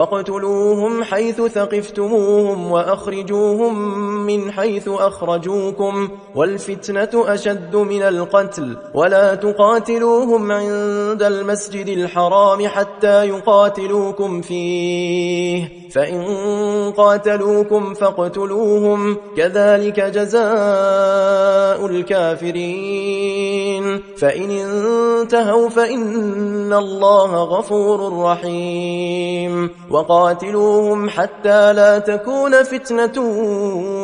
وَاقْتُلُوهُمْ حَيْثُ ثَقِفْتُمُوهُمْ وَأَخْرِجُوهُمْ مِنْ حَيْثُ أَخْرَجُوكُمْ وَالْفِتْنَةُ أَشَدُّ مِنَ الْقَتْلِ وَلَا تُقَاتِلُوهُمْ عِندَ الْمَسْجِدِ الْحَرَامِ حَتَّى يُقَاتِلُوكُمْ فِيهِ فَإِن قَاتَلُوكُمْ فَاقْتُلُوهُمْ كَذَلِكَ جَزَاءُ الْكَافِرِينَ فَإِنِ انتَهَوْا فَإِنَّ اللَّهَ غَفُورٌ رَّحِيمٌ وَقَاتِلُوهُمْ حَتَّى لَا تَكُونَ فِتْنَةٌ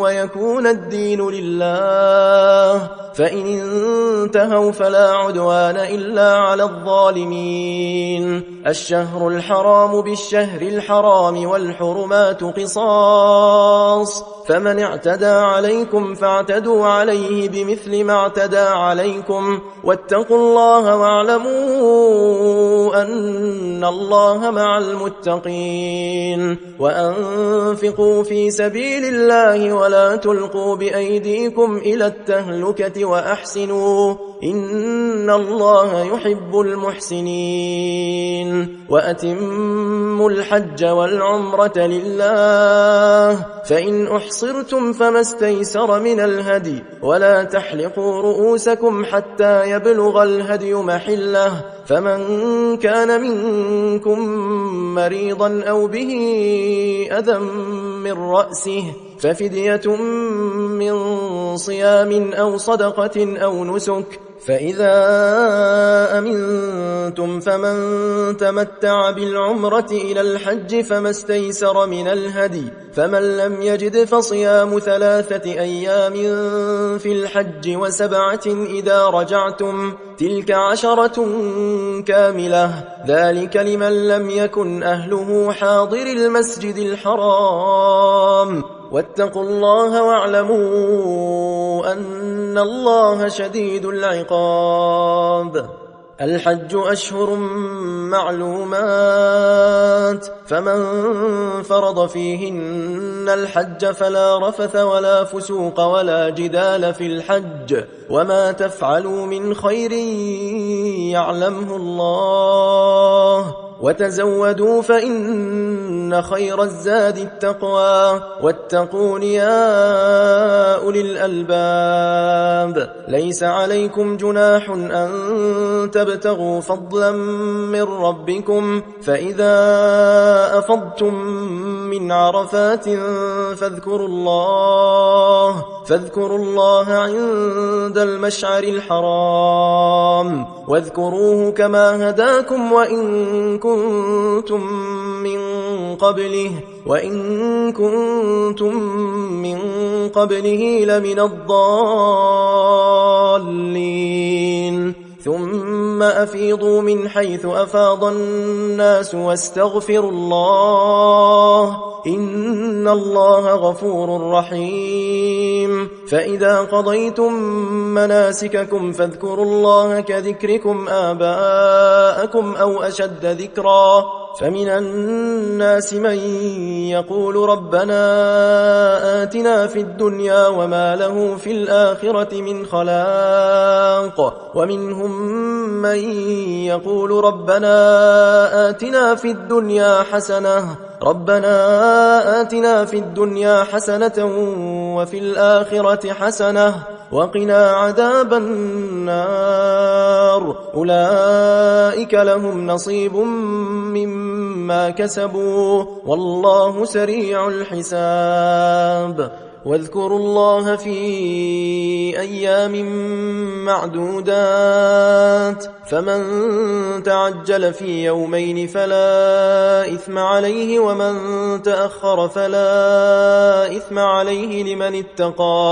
وَيَكُونَ الدِّينُ لِلَّهِ فَإِنِ انتَهَوْا فَلَا عُدْوَانَ إِلَّا عَلَى الظَّالِمِينَ الشَّهْرُ الْحَرَامُ بِالشَّهْرِ الْحَرَامِ وَالْحُرُمَاتُ قِصَاصٌ فَمَنِ اعْتَدَىٰ عَلَيْكُمْ فَاعْتَدُوا عَلَيْهِ بِمِثْلِ مَا اعْتَدَىٰ عَلَيْكُمْ وَاتَّقُوا اللَّهَ وَاعْلَمُوا أَنَّ اللَّهَ مَعَ الْمُتَّقِينَ وَأَنفِقُوا فِي سَبِيلِ اللَّهِ وَلَا تُلْقُوا بِأَيْدِيكُمْ إِلَى التَّهْلُكَةِ وَأَحْسِنُوا إِنَّ اللَّهَ يُحِبُّ الْمُحْسِنِينَ وَأَتِمُّوا الْحَجَّ وَالْعُمْرَةَ لِلَّهِ فَإِنْ أُحْصِرْتُمْ فَمَا اسْتَيْسَرَ مِنَ الْهَدْيِ وَلَا تَحْلِقُوا رُءُوسَكُمْ حَتَّى يَبْلُغَ الْهَدْيُ مَحِلَّهُ فَمَنْ كَانَ مِنكُم مَّرِيضًا أَوْ بِهِ أَذًى مِّن رَّأْسِهِ فَفِدْيَةٌ مِّن صِيَامٍ أَوْ صَدَقَةٍ أَوْ نُسُكٍ فَإِذَا أَمِنتُمْ فَمَن تَمَتَّعَ بِالْعُمْرَةِ إِلَى الْحَجِّ فَمَا اسْتَيْسَرَ مِنَ الْهَدْيِ فَمَن لَّمْ يَجِدْ فَصِيَامُ 3 أيام في الحج و7 إذا رجعتم تلك 10 كاملة ذلك لمن لم يكن أهله حاضر المسجد الحرام واتقوا الله واعلموا أن الله شديد العقاب الحج أشهر معلومات فمن فرض فيهن الحج فلا رفث ولا فسوق ولا جدال في الحج وما تفعلوا من خير يعلمه الله وتزودوا فإن خير الزاد التقوى واتقون يا أولي الألباب ليس عليكم جناح أن تبتغوا فضلا من ربكم فإذا أفضتم من عرفات فاذكروا الله عند المشعر الحرام واذكروه كما هداكم وإن كنتم من قبله لمن الضالين ثم أفيضوا من حيث أفاض الناس واستغفروا الله إن الله غفور رحيم فإذا قضيتم مناسككم فاذكروا الله كذكركم آباءكم أو أشد ذكرا فمن الناس من يقول ربنا آتنا في الدنيا وما له في الآخرة من خلاق ومنهم من يقول ربنا آتنا في الدنيا حسنة وفي الآخرة حسنة وقنا عذاب النار أولئك لهم نصيب مما كسبوا والله سريع الحساب واذكروا الله في أيام معدودات فمن تعجل في يومين فلا إثم عليه ومن تأخر فلا إثم عليه لمن اتقى